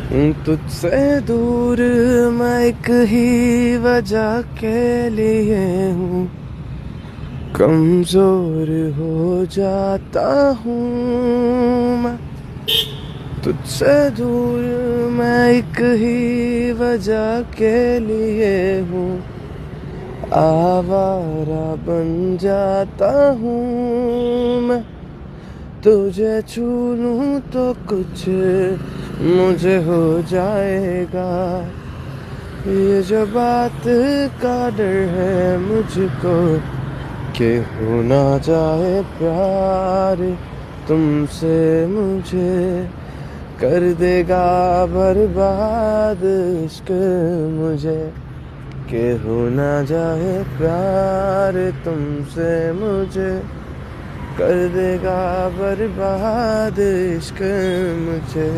तुझसे दूर मैं एक ही वजह के लिए हूँ, कमजोर हो जाता हूँ मैं। तुझसे दूर मैं एक ही वजह के लिए हूँ, आवारा बन जाता हूँ मैं। तुझे छू लूं तो कुछ मुझे हो जाएगा, ये जो बात का डर है मुझको कि हो ना जाए प्यार तुमसे मुझे, कर देगा बर्बाद इश्क मुझे, कि हो ना जाए प्यार तुमसे मुझे, कर देगा बर्बाद इश्क मुझे।